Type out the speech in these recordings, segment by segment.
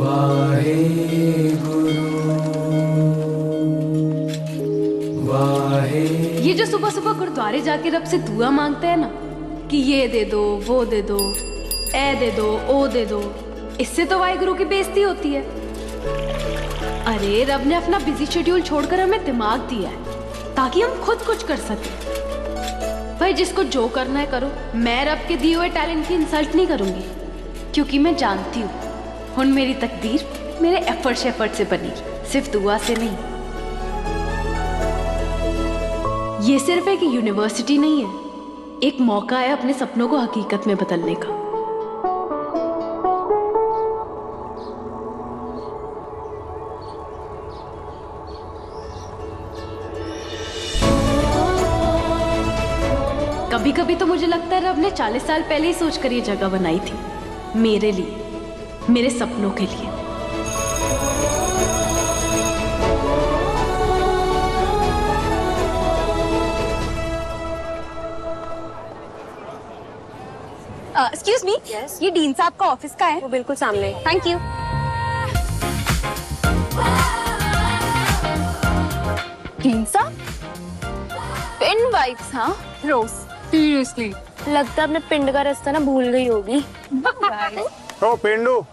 वाहे गुरु वाहे। ये जो सुबह सुबह गुरुद्वारे जाके रब से दुआ मांगते हैं ना कि ये दे दो, वो दे दो, ए दे दो, ओ दे दो, इससे तो वाहिगुरु की बेइज्जती होती है। अरे रब ने अपना बिजी शेड्यूल छोड़कर हमें दिमाग दिया है ताकि हम खुद कुछ कर सकें। भाई जिसको जो करना है करो, मैं रब के दिए हुए टैलेंट की इंसल्ट नहीं करूंगी, क्योंकि मैं जानती हूँ हुन मेरी तकदीर मेरे एफर्ट से बनेगी, सिर्फ दुआ से नहीं। ये सिर्फ एक यूनिवर्सिटी नहीं है, एक मौका है अपने सपनों को हकीकत में बदलने का। कभी कभी तो मुझे लगता है रब ने 40 साल पहले ही सोचकर ये जगह बनाई थी, मेरे लिए, मेरे सपनों के लिए। एक्सक्यूज मी, ये डीन साहब का ऑफिस का है? वो बिल्कुल सामने। Thank you. डीन साहब, पिन वाइब्स, हाँ रोज। सीरियसली लगता है अपने पिंड का रास्ता ना भूल गई होगी। ओ पिंडू,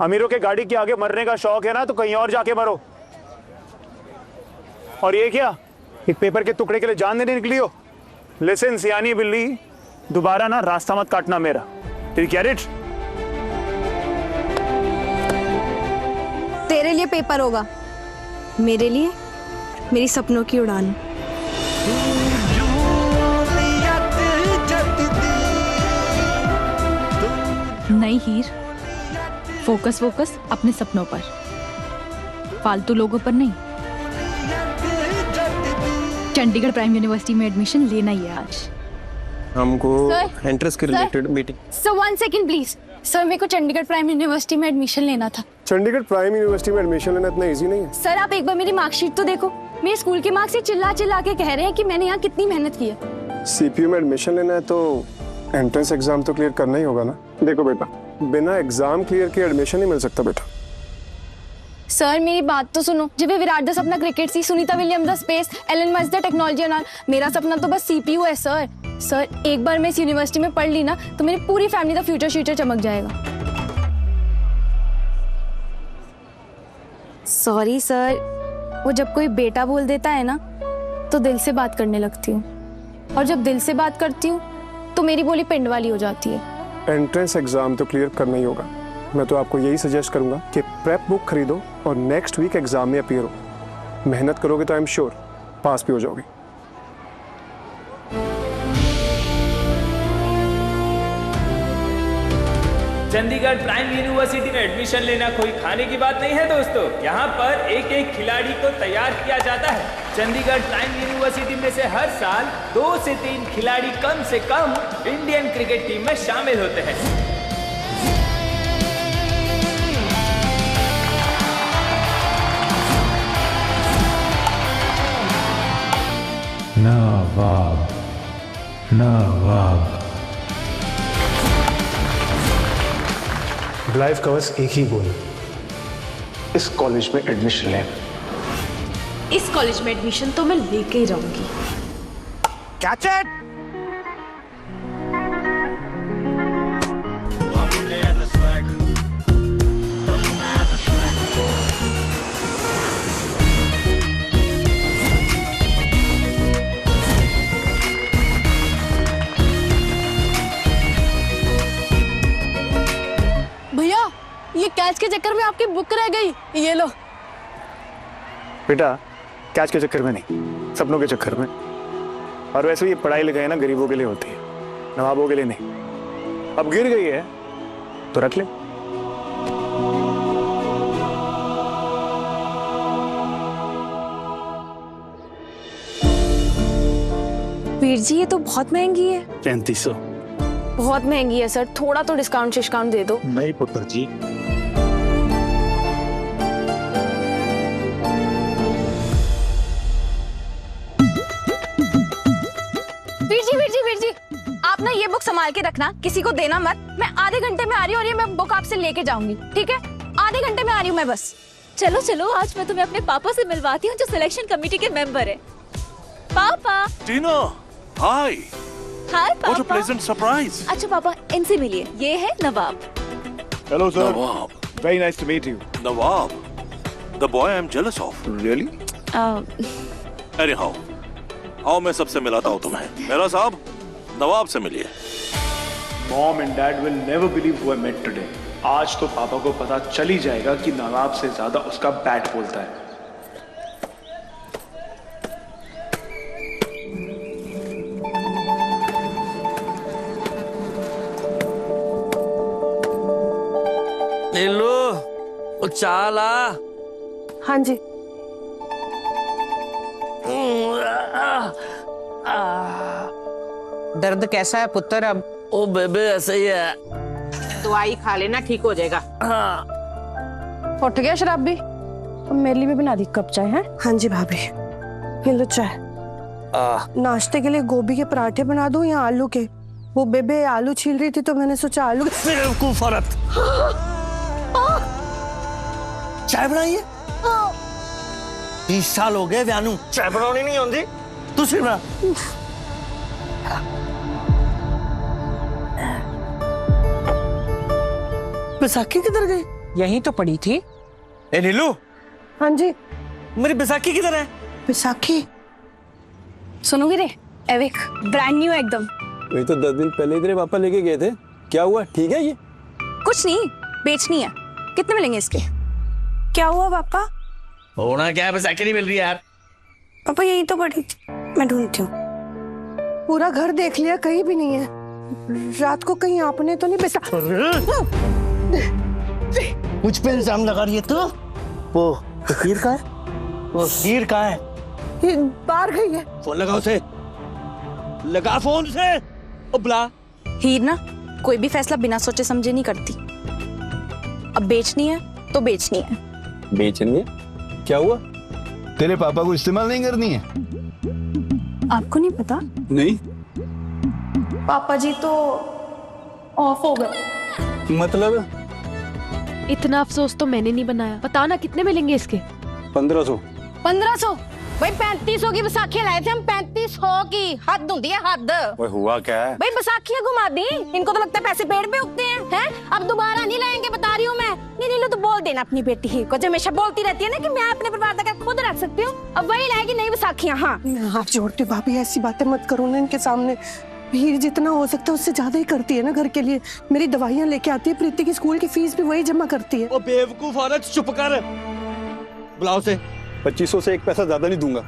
अमीरों के गाड़ी के आगे मरने का शौक है ना तो कहीं और जाके मरो। और ये क्या, एक पेपर के टुकड़े के लिए जान देने निकली हो? लिसन सियानी बिल्ली, दोबारा ना रास्ता मत काटना मेरा। Did you get it? तेरे लिए पेपर होगा, मेरे लिए मेरी सपनों की उड़ान। नहीं हीर, फोकस फोकस अपने सपनों पर, फालतू लोगों पर नहीं। चंडीगढ़ प्राइम यूनिवर्सिटी में एडमिशन लेना ही है आज। हमको एंट्रेंस के related meeting. Sir 1 second please. Sir मेरे को चंडीगढ़ प्राइम यूनिवर्सिटी में एडमिशन लेना था। चंडीगढ़ प्राइम यूनिवर्सिटी में एडमिशन लेना इतना इजी नहीं है। सर आप एक बार मेरी मार्कशीट तो देखो, मेरे स्कूल के मार्क्स चिल्ला चिल्ला के कह रहे हैं कि मैंने यहाँ कितनी मेहनत की है। सीपीयू में एडमिशन लेना है तो एंट्रेंस एग्जाम तो क्लियर करना ही होगा ना। देखो बेटा, बिना एग्जाम क्लियर किए एडमिशन नहीं मिल सकता बेटा। सर मेरी बात तो सुनो, जब विराट दा सपना क्रिकेट सी, सुनीता विलियम दा स्पेस, एलन मस्क दा टेक्नोलॉजी एंड ऑल, मेरा सपना तो बस सीपीयू है सर। सर एक बार मैं इस यूनिवर्सिटी में पढ़ ली ना तो मेरी पूरी फैमिली का फ्यूचर चमक जाएगा। सॉरी सर, वो जब कोई बेटा बोल देता है ना तो दिल से बात करने लगती हूँ, और जब दिल से बात करती हूँ तो मेरी बोली पिंड वाली हो जाती है। एंट्रेंस एग्जाम तो क्लियर करना ही होगा। मैं तो आपको यही सजेस्ट करूंगा कि प्रेप बुक खरीदो और नेक्स्ट वीक एग्जाम में अपीयर हो। मेहनत करोगे तो आई एम श्योर पास भी हो जाओगे। चंडीगढ़ प्राइम यूनिवर्सिटी में एडमिशन लेना कोई खाने की बात नहीं है दोस्तों। यहाँ पर एक एक खिलाड़ी को तैयार किया जाता है। चंडीगढ़ प्राइम यूनिवर्सिटी में से हर साल 2 से 3 खिलाड़ी कम से कम इंडियन क्रिकेट टीम में शामिल होते हैं। नवाब नवाब। लाइफ का बस एक ही गोल है, इस कॉलेज में एडमिशन लेना। इस कॉलेज में एडमिशन तो मैं लेके ही रहूंगी। Catch it. भैया ये कैच के चक्कर में आपकी बुक रह गई, ये लो। बेटा कैच के चक्कर में नहीं, सपनों के चक्कर में। और वैसे ये पढ़ाई लिखाई ना गरीबों के लिए होती है, नवाबों के लिए नहीं। अब गिर गई है तो रख ले। वीर जी ये तो बहुत महंगी है। 3500। बहुत महंगी है सर, थोड़ा तो डिस्काउंट दे दो। नहीं पुत्र जी, वीर जी आप ना ये बुक संभाल के रखना, किसी को देना मत। मैं आधे घंटे में आ रही हूँ और ये मैं बुक आपसे लेके जाऊंगी, ठीक है? आधे घंटे में आ रही हूँ मैं बस। चलो चलो, आज मैं तुम्हें अपने पापा से मिलवाती हूँ जो सिलेक्शन कमेटी के मेंबर है। पापा। टीना, हाय। हाय What a पापा। pleasant surprise. अच्छा पापा, इनसे मिलिए, ये है Nawab. Hello sir, Nawab, very nice to meet you. Nawab, the boy I'm jealous of. Really? Anyhow, आओ मैं सबसे मिलाता हूँ तुम्हें। मेरा साहब, नवाब से मिलिए। Mom and Dad will never believe who I met today. आज तो पापा को पता चल ही जाएगा कि नवाब से ज्यादा उसका बैट बोलता है। नीलू, वो चाला। हाँ जी। दर्द कैसा है पुत्र अब? ओ बेबे ऐसे ही है। दवाई खा लेना, ठीक हो जाएगा। हाँ। उठ गया शराब भी? अब मेरे लिए भी बना दी कप चाय है? हाँ जी भाभी, ये लो चाय। नाश्ते के लिए गोभी के पराठे बना दूं या आलू के? वो बेबे आलू छील रही थी तो मैंने सोचा आलू के। बेवकूफ औरत। चाय बनाइए? 20 साल हो गए व्यानू, चाय बनानी नहीं आती। तू सिर्फ बना। बैसाखी किधर गई? यहीं तो पड़ी थी। ए नीलू, हाँ जी। मेरी बैसाखी किधर है? बैसाखी सुनोगे रे, एविक ब्रांड न्यू एकदम। वही तो 10 दिन पहले इधर पापा लेके गए थे। क्या हुआ, ठीक है ये? कुछ नहीं, बेचनी है। कितने मिलेंगे इसके? क्या हुआ पापा? होना क्या है, बैसाखी नहीं मिल रही यार। पापा यही तो पड़ी थी, मैं ढूंढती हूँ। पूरा घर देख लिया, कहीं भी नहीं है। रात को कहीं आपने तो नहीं बैसा? मुझ पे इल्जाम लगा रही है तू? वो हीर कहाँ है? वो हीर कहाँ है? ये बाहर गई है। फोन लगा उसे, लगा फोन से। ओ बुला। हीर ना कोई भी फैसला बिना सोचे समझे नहीं करती। अब बेचनी है तो बेचनी है। बेचनी है? क्या हुआ? तेरे पापा को इस्तेमाल नहीं करनी है? आपको नहीं पता? नहीं। पापा जी तो ऑफ हो गए। मतलब? इतना अफसोस तो मैंने नहीं बनाया। बताओ ना कितने मिलेंगे इसके? 1500। 1500? भाई 3500 की बैसाखियां लाए थे हम। 3500 की हद होती है, हद। ओए हुआ क्या है? भाई बैसाखियां घुमा दी, इनको तो लगता है पैसे पेड़ पे उगते हैं। अब दोबारा नहीं लाएंगे, बता रही हूँ मैं। नहीं लो तो बोल देना अपनी बेटी ही को, जो हमेशा बोलती रहती है ना कि मैं अपने परिवार तक खुद रख सकती हूँ। अब वही लाएगी नई बैसाखियां। हाँ, आप जोड़ते भाभी, ऐसी बातें मत करो ना इनके सामने। भीड़ जितना हो सकता है उससे ज्यादा ही करती है ना घर के लिए। मेरी दवाइयाँ लेके आती है, प्रीति की स्कूल की फीस भी वही जमा करती है। ओ बेवकूफ औरत, चुप कर। बुलाओ से। 2500 से एक पैसा ज्यादा नहीं दूंगा।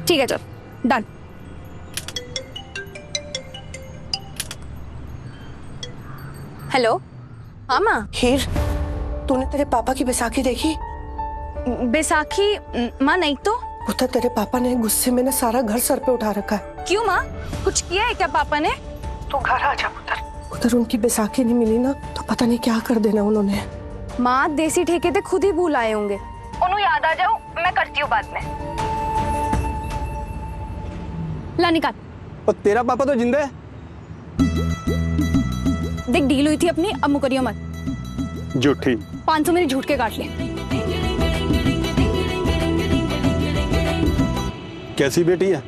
ठीक है, चल डन। हेलो। हाँ माँ। हीर, तूने तेरे पापा की बैसाखी देखी? बैसाखी? माँ नहीं तो। उधर तेरे पापा ने गुस्से में ना सारा घर सर पे उठा रखा है। क्यों माँ, कुछ किया है क्या पापा ने? तू घर आ जा उधर। उधर उनकी बैसाखी नहीं मिली ना तो पता नहीं क्या कर देना उन्होंने। माँ देसी ठेके थे खुद ही भूल आए होंगे। उन्हें याद आ जाओ, मैं करती हूँ बाद में। ला निकाल। और तेरा पापा तो जिंदा है। देख डील हुई थी अपनी, अब मुकरियो मत। झूठी। 500 मेरी झूठ के काट ले। कैसी बेटी है,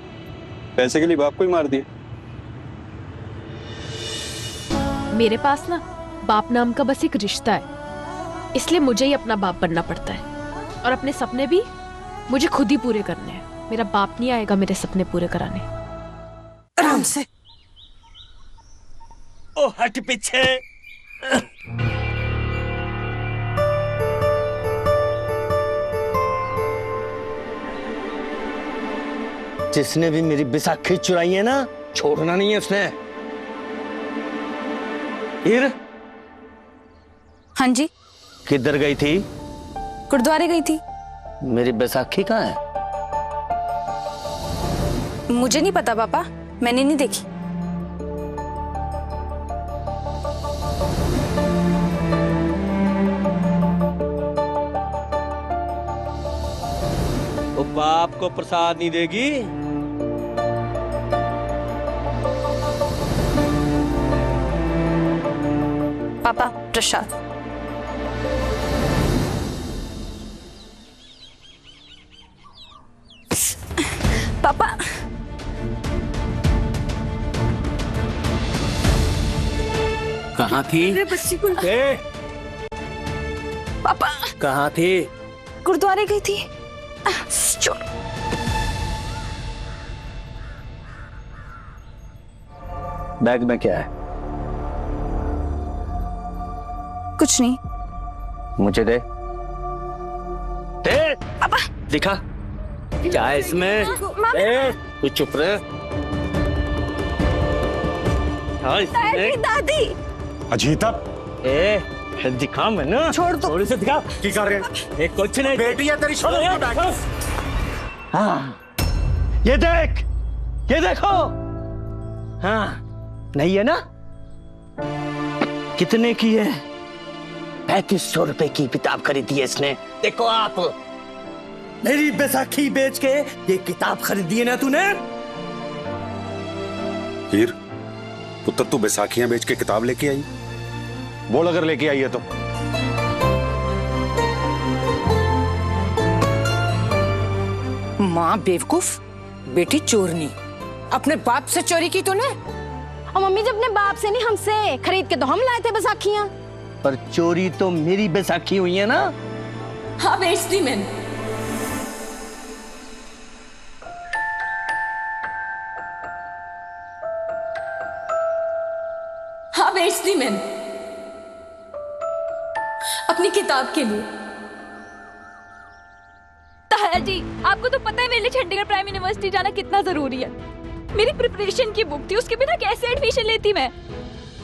पैसे के लिए बाप को ही मार दिया। मेरे पास ना बाप नाम का बस एक रिश्ता है, इसलिए मुझे ही अपना बाप बनना पड़ता है। और अपने सपने भी मुझे खुद ही पूरे करने हैं। मेरा बाप नहीं आएगा मेरे सपने पूरे कराने। आराम से। ओ हट पीछे। जिसने भी मेरी बैसाखी चुराई है ना, छोड़ना नहीं है उसने। हीर। हाँ जी। किधर गई थी? गुरुद्वारे गई थी। मेरी बैसाखी कहाँ है? मुझे नहीं पता पापा, मैंने नहीं देखी। वो बाप को प्रसाद नहीं देगी? पापा प्रसाद। कहाँ थी? मेरे बच्ची को पापा कहाँ थे? गुरुद्वारे गई थी। बैग में क्या है? कुछ नहीं। मुझे दे। दे। पापा दिखा क्या है इसमें? ए, तू चुप रहे। दादी अजीता ए दिखा मैं ना। छोड़ दो। थोड़ी से दिखा। की कर रहे हैं? एक कुछ नहीं। बेटी है तेरी, छोड़ो ये बैग। हाँ ये देख, ये देखो। हाँ नहीं है ना? कितने की है? 3500 रुपए की किताब खरीदी है इसने। देखो आप, मेरी बैसाखी बेच के ये किताब खरीदी है ना तूने? हीर पुत्र, तू बैसाखियां बेच के किताब लेके आई? बोल अगर लेके आई है तो। माँ बेवकूफ, बेटी चोरनी। अपने बाप से चोरी की तूने? और मम्मी जी अपने बाप से नहीं, हमसे खरीद के तो हम लाए थे बैसाखियाँ। पर चोरी तो मेरी बैसाखी हुई है ना? हाँ बेच दी मैंने। हाँ बेच दी मैंने, अपनी किताब के लिए। ताया जी, आपको तो पता है मेरे लिए चंडीगढ़ प्राइम यूनिवर्सिटी जाना कितना जरूरी है। मेरी प्रिपरेशन की बुक थी, उसके बिना कैसे एडमिशन लेती मैं?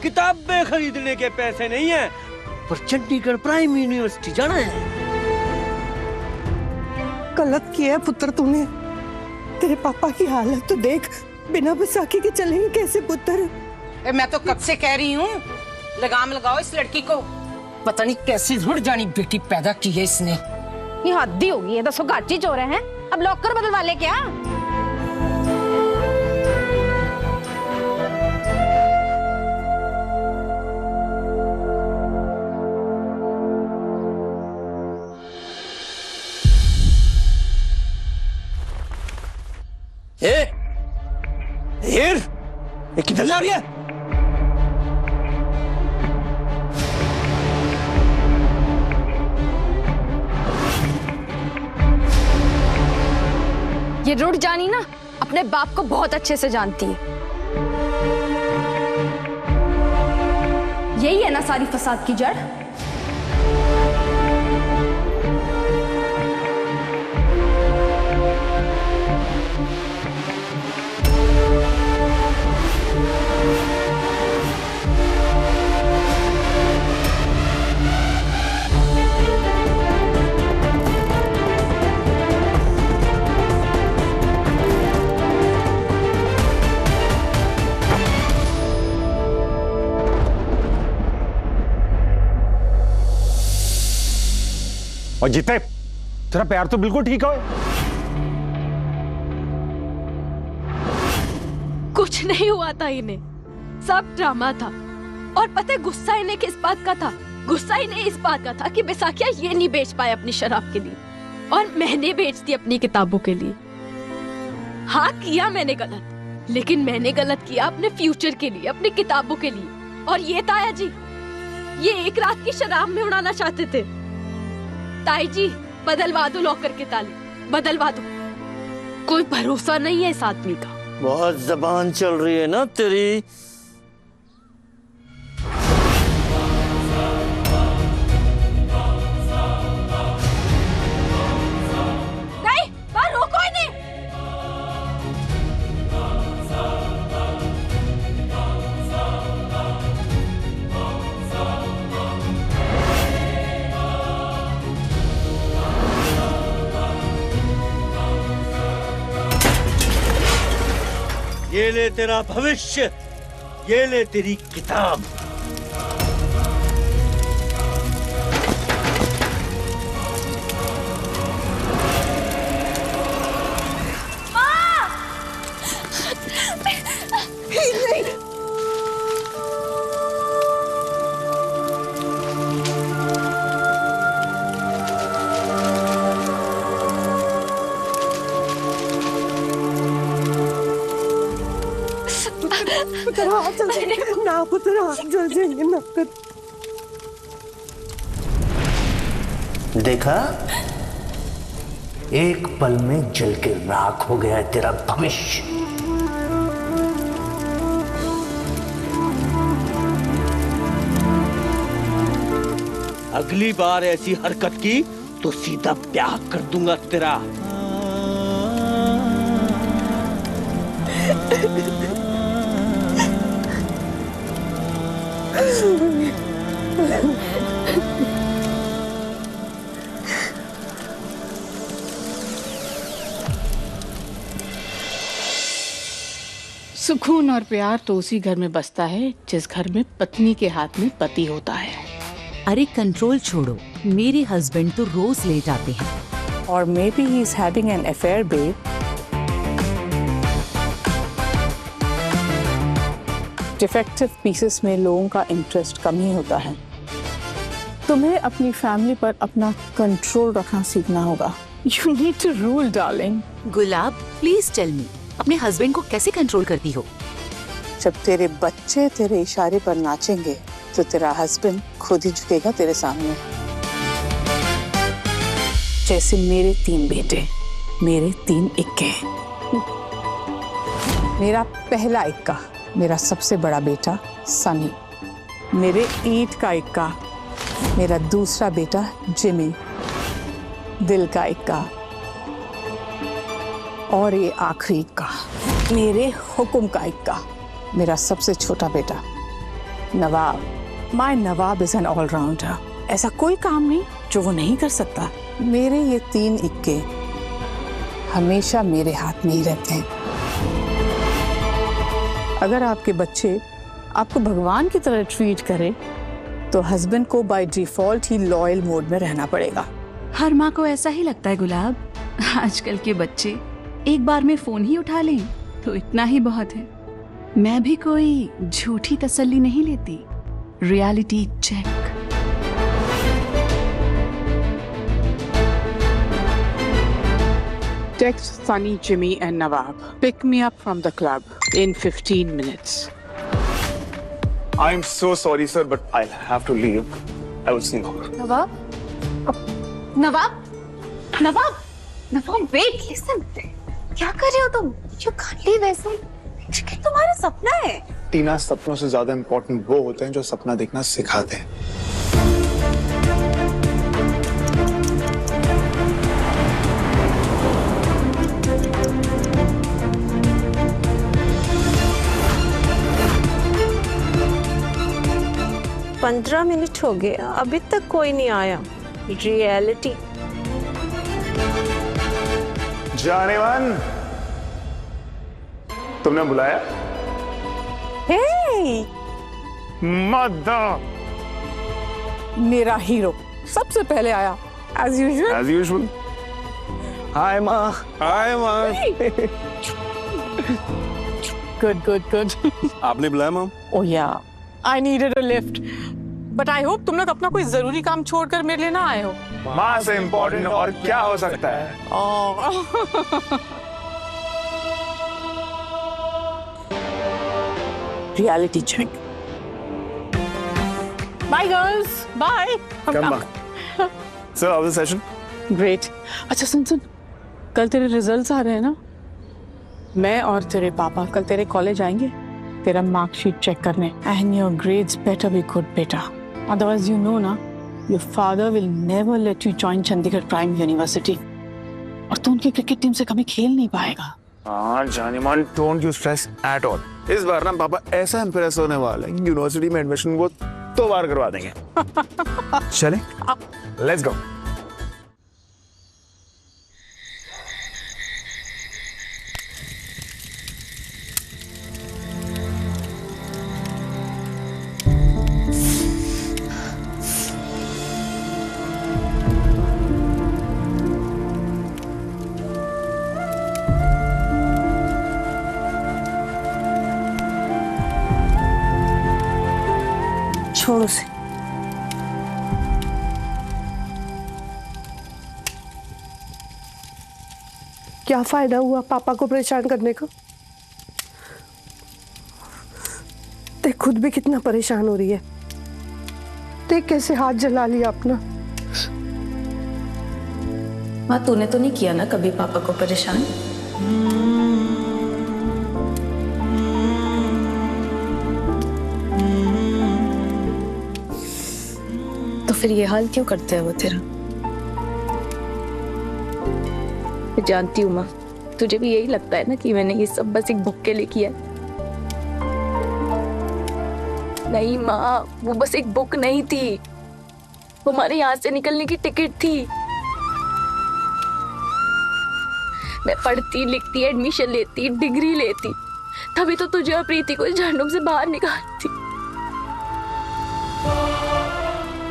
किताबें खरीदने के पैसे नहीं है, पर चंडीगढ़ प्राइम यूनिवर्सिटी जाना है। गलत किया है पुत्र तूने। तेरे पापा की हालत तो देख, बिना बैसाखी के चलेंगे कैसे पुत्र? मैं तो कब से कह रही हूँ लगाम लगाओ इस लड़की को। पता नहीं कैसी रुड़ जानी बेटी पैदा की है इसने। ये हद्दी होगी, ये तो सुगाची चोर हैं। अब लॉकर बदलवा ले क्या? ये किधर जा रही है? ये रुड़ जानी ना अपने बाप को बहुत अच्छे से जानती है। यही है ना सारी फसाद की जड़। और जीते, तेरा पैर तो बिल्कुल ठीक है। कुछ नहीं हुआ था इन्हें, सब ड्रामा था। और पता है गुस्सा इन्हें किस बात का था? गुस्सा इन्हें इस बात का था कि बैसाखिया ये नहीं बेच पाए अपनी शराब के लिए, और मैंने बेच दी अपनी किताबों के लिए। हाँ किया मैंने गलत, लेकिन मैंने गलत किया अपने फ्यूचर के लिए, अपनी किताबों के लिए। और ये ताया जी, ये एक रात की शराब में उड़ाना चाहते थे। ताई जी बदलवा दो लॉकर के ताले, बदलवा दो। कोई भरोसा नहीं है इस आदमी का। बहुत जबान चल रही है ना तेरी। नहीं, वहाँ रोको इन्हें। ये ले तेरा भविष्य, ये ले तेरी किताब। पुत्र हाथ जल जाएंगे ना, पुत्र हाथ जल जाएंगे ना। देखा, एक पल में जल के राख हो गया है तेरा भविष्य। अगली बार ऐसी हरकत की तो सीधा ब्याह कर दूंगा तेरा। सुकून और प्यार तो उसी घर में बसता है जिस घर में पत्नी के हाथ में पति होता है। अरे कंट्रोल छोड़ो, मेरे हस्बैंड तो रोज लेट आते हैं। और maybe he is having an affair babe. Defective pieces में लोगों का इंटरेस्ट कम ही होता है। तुम्हें अपनी फैमिली पर अपना कंट्रोल रखना सीखना होगा। You need to rule darling. Gulab please tell me, अपने हस्बैंड को कैसे कंट्रोल करती हो? जब तेरे बच्चे तेरे इशारे पर नाचेंगे तो तेरा हस्बैंड खुद ही झुकेगा तेरे सामने। जैसे मेरे 3 बेटे, मेरे 3 इक्के। मेरा पहला इक्का मेरा सबसे बड़ा बेटा सनी, मेरे ईंट का इक्का मेरा दूसरा बेटा जिमी, दिल का इक्का, और ये आखिरी इक्का मेरे हुक्म का इक्का, मेरा सबसे छोटा बेटा Nawab. My Nawab is an all rounder. ऐसा कोई काम नहीं जो वो नहीं कर सकता। मेरे ये 3 इक्के हमेशा मेरे हाथ में ही रहते हैं। अगर आपके बच्चे आपको भगवान की तरह ट्रीट करें तो हस्बैंड को by default he loyal mode में रहना पड़ेगा। हर माँ को ऐसा ही लगता है गुलाब। आजकल के बच्चे एक बार में फोन ही उठा लें तो इतना ही बहुत है। मैं भी कोई झूठी तसल्ली नहीं लेती। Reality check. Text Sunny, Jimmy and Nawab. Pick me up from the club in 15 minutes. I'm so sorry, sir, but I'll have to leave. I will see you. Nawab, Nawab, Nawab, Nawab, wait, listen. क्या कर रहे हो तुम? You can't leave ऐसे। ये तुम्हारा सपना है। टीना, सपनों से ज्यादा इम्पोर्टेंट वो होते हैं जो सपना देखना सिखाते हैं। पंद्रह मिनट हो गए, अभी तक कोई नहीं आया। रियलिटी। जाने मन, तुमने बुलाया? हे, मद्दा। मेरा हीरो सबसे पहले आया as usual. As usual. Hi माँ। Hi माँ। Good. आपने बुलाया ma'am? Oh yeah, I needed a lift. But I hope तुम लोग अपना कोई जरूरी काम छोड़कर मेरे लिए ना आए हो। माँ से इम्पोर्टेंट और क्या हो सकता है? Reality check. Bye girls. Bye. Come back. So how was the session? Great. अच्छा सुन, कल तेरे रिजल्ट्स आ रहे हैं ना? मैं और तेरे पापा कल तेरे कॉलेज आएंगे तेरा मार्कशीट चेक करने। And your grades better be good, बेटा। Otherwise you know ना, your father will never let you join Chandigarh prime university. और तू उनकी क्रिकेट टीम से कभी खेल नहीं पाएगा। हाँ जानीमान, don't you stress at all. इस बार ना पापा ऐसा इम्प्रेस होने वाला है, यूनिवर्सिटी में एडमिशन वो तो बार करवा देंगे। चले, लेट्स गो। छोड़ो से। क्या फायदा हुआ पापा को परेशान करने का? देख खुद भी कितना परेशान हो रही है। देख कैसे हाथ जला लिया अपना। माँ तूने तो नहीं किया ना कभी पापा को परेशान? तो फिर ये हाल क्यों करते हैं वो तेरा? मैं जानती हूँ माँ, तुझे भी यही लगता है ना कि मैंने ये सब बस एक बुक के लिए किया। नहीं माँ, वो बस एक बुक नहीं थी, वो हमारे यहाँ से निकलने की टिकट थी। मैं पढ़ती लिखती एडमिशन लेती डिग्री लेती, तभी तो तुझे और प्रीति को इस झंडों से बाहर निकालती।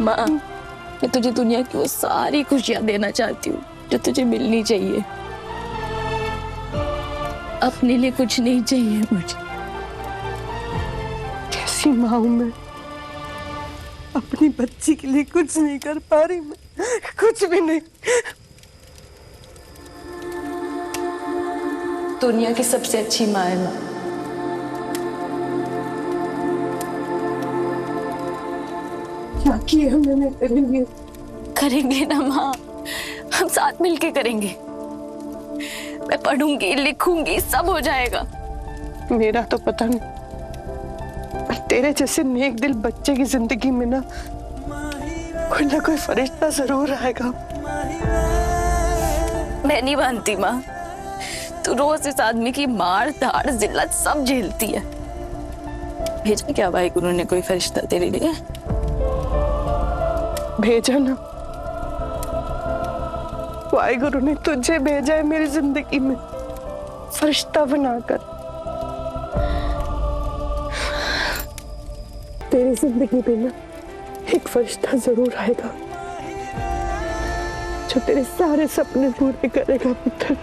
माँ, मैं तुझे दुनिया की वो सारी खुशियां देना चाहती हूँ जो तुझे मिलनी चाहिए। अपने लिए कुछ नहीं चाहिए मुझे। कैसी माँ हूं मैं, अपनी बच्ची के लिए कुछ नहीं कर पा रही मैं, कुछ भी नहीं। दुनिया की सबसे अच्छी माँ है माँ। क्या किए हमने तेरे लिए? करेंगे ना माँ, हम साथ मिलके करेंगे। मैं पढ़ूंगी लिखूंगी, सब हो जाएगा। मेरा तो पता नहीं, पर तेरे जैसे नेक दिल बच्चे की जिंदगी में ना कोई फरिश्ता जरूर आएगा। मैं नहीं मानती माँ, तू रोज इस आदमी की मार धाड़ जिल्लत सब झेलती है। भेजा क्या भाई गुरु ने कोई फरिश्ता तेरे लिए? भेजा ना, वाहिगुरु ने तुझे भेजा है मेरी जिंदगी में फरिश्ता बनाकर। तेरी जिंदगी में ना एक फरिश्ता जरूर आएगा जो तेरे सारे सपने पूरे करेगा पुत्र।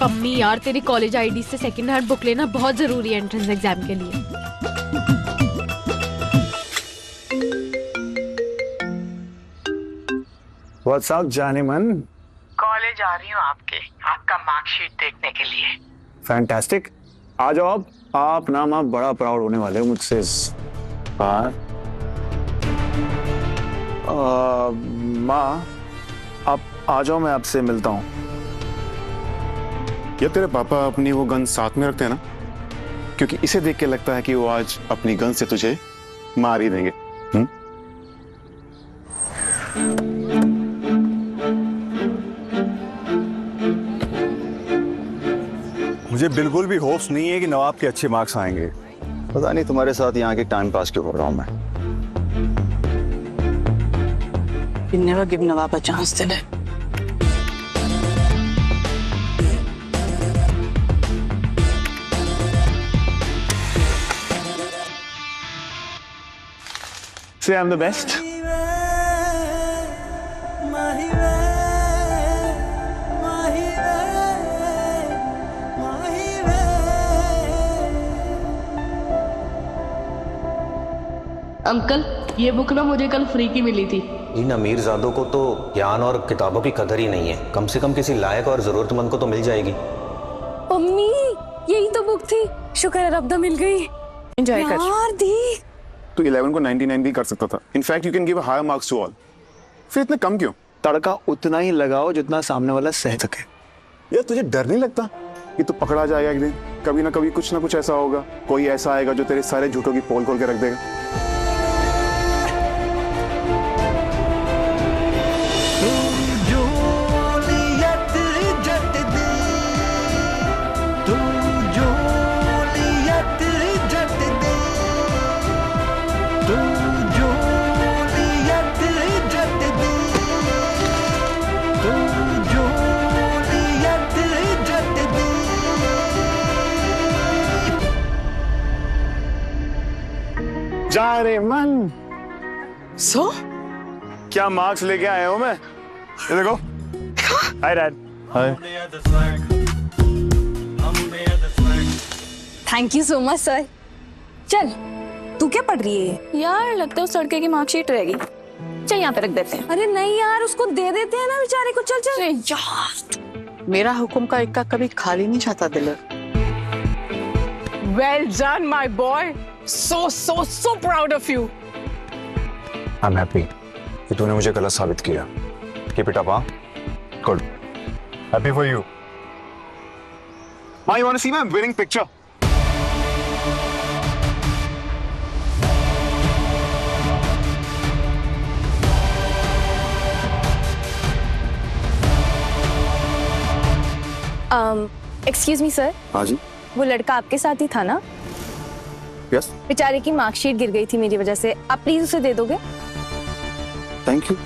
मम्मी यार, तेरी कॉलेज आईडी से सेकंड हैंड बुक लेना बहुत जरूरी है एंट्रेंस एग्जाम के लिए। व्हाट्स अप जाने मन? कॉलेज आ रही हूँ आपका मार्कशीट देखने के लिए। फैंटास्टिक, आ जाओ आप ना माँ बड़ा प्राउड होने वाले हो मुझसे। माँ आप आ जाओ, मैं आपसे मिलता हूँ। ये तेरे पापा अपनी वो गन साथ में रखते हैं ना, क्योंकि इसे देख के लगता है कि वो आज अपनी गन से तुझे मार ही देंगे। मुझे बिल्कुल भी होप्स नहीं है कि नवाब के अच्छे मार्क्स आएंगे। पता नहीं तुम्हारे साथ यहाँ के टाइम पास क्यों कर रहा हूँ मैं। Never give Nawab a chance, did it? Say I'm the best. Uncle, ये बुक ना मुझे कल फ्री की मिली थी। इन अमीरजादों को तो ज्ञान और किताबों की कदर ही नहीं है। कम से कम किसी लायक और जरूरतमंद को तो मिल जाएगी। मम्मी, यही तो बुक थी। शुक्र है रब्दा मिल गई। एंजॉय कर। यार दी। तो 11 को 99 भी कर सकता था। In fact you can give higher marks to all. फिर इतने कम क्यों? तड़का उतना ही लगाओ जितना सामने वाला सह सके। यार तुझे डर नहीं लगता कि तू पकड़ा जाएगा एक दिन? कभी ना कभी कुछ ना कुछ ऐसा होगा, कोई ऐसा आएगा जो तेरे सारे झूठों की पोल खोल के रख देगा। जा रे मन। सो क्या मार्क्स लेके आया हूं मैं? ये देखो। Hi dad. Hi. Thank you so much sir. चल तू क्या पढ़ रही है यार? लगता है उस लड़के की मार्कशीट रहेगी। चल यहाँ पे रख देते हैं। अरे नहीं यार, उसको दे देते हैं ना बेचारे को। चल चल यार मेरा हुक्म का इक्का कभी खाली नहीं जाता दिलर। Well done my boy, so proud of you. I am happy कि तूने मुझे गलत साबित किया। Keep it up, good, happy for you. My, you want to see my winning picture? Excuse me sir. हाँ जी। वो लड़का आपके साथ ही था ना? यस। बेचारे की मार्कशीट गिर गई थी मेरी वजह से, आप प्लीज उसे दे दोगे? Thank you.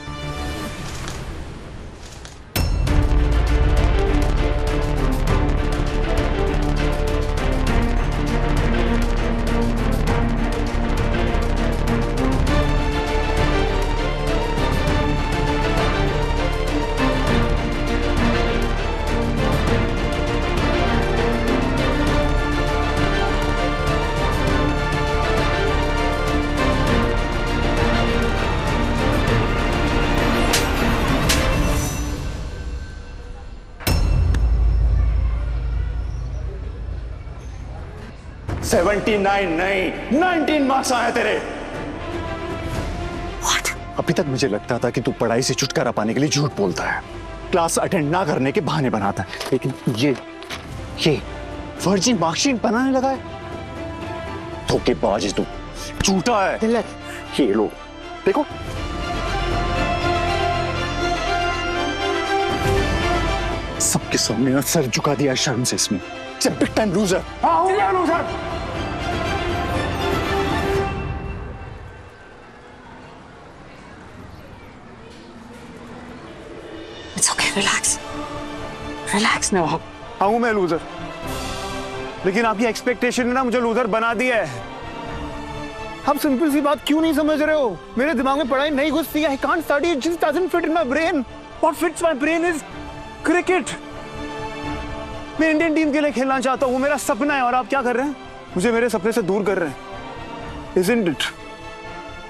नहीं 19 मार्क्स आए तेरे। What? अभी तक मुझे लगता था कि तू पढ़ाई से छुटकारा पाने के लिए झूठ बोलता है, क्लास अटेंड ना करने के बहाने बनाता है, लेकिन ये फर्जी मार्कशीट बनाने लगा है। धोखेबाज है तू, झूठा है। ये लो देखो। सबके सामने सर झुका दिया शर्म से इसमें। Big time loser. Loser. It's okay, relax now. हूं मैं लूजर, लेकिन आपकी एक्सपेक्टेशन ने ना मुझे लूजर बना दिया है। आप सिंपल सी बात क्यों नहीं समझ रहे हो? मेरे दिमाग में पढ़ाई नहीं घुसती है। I can't study, it just doesn't fit in my brain. What fits my brain is cricket. मैं इंडियन टीम के लिए खेलना चाहता हूँ, वो मेरा सपना है, और आप क्या कर रहे हैं? मुझे मेरे सपने से दूर कर रहे हैं। Isn't it?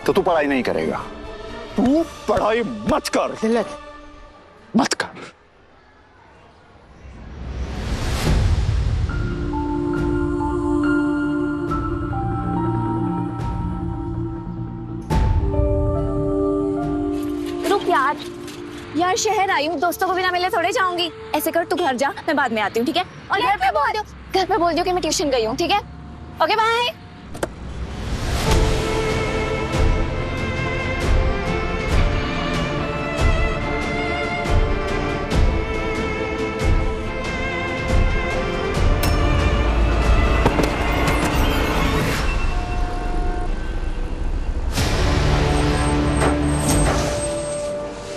तो तू पढ़ाई नहीं करेगा, तू पढ़ाई मत कर। मत कर। रुक यार शहर आई हूँ, दोस्तों को बिना मिले थोड़े जाऊंगी। ऐसे कर तू घर जा, मैं बाद में आती हूँ, ठीक है? और घर पे बोल दियो कि मैं ट्यूशन गई हूँ, ठीक है? Okay bye.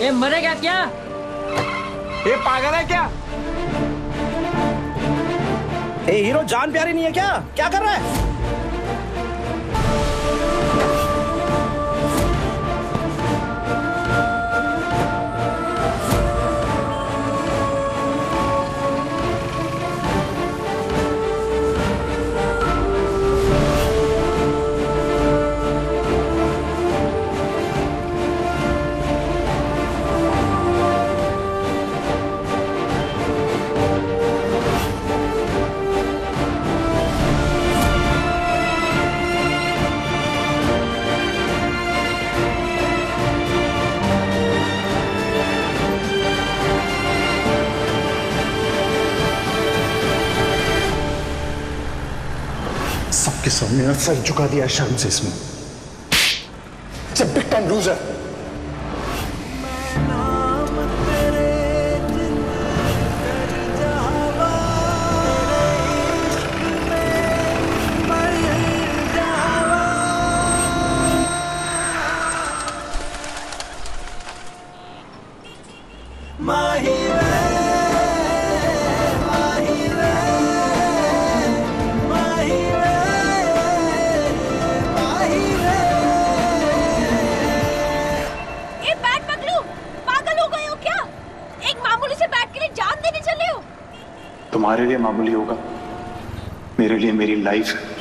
ये मरेगा क्या? ये पागल है क्या? ये हीरो जान प्यारी नहीं है क्या? क्या कर रहा है? सबके सामने सर झुका दिया शर्म से इसमें। Big time loser. तुम्हारे लिए मामूली होगा, मेरे लिए मेरी लाइफ है।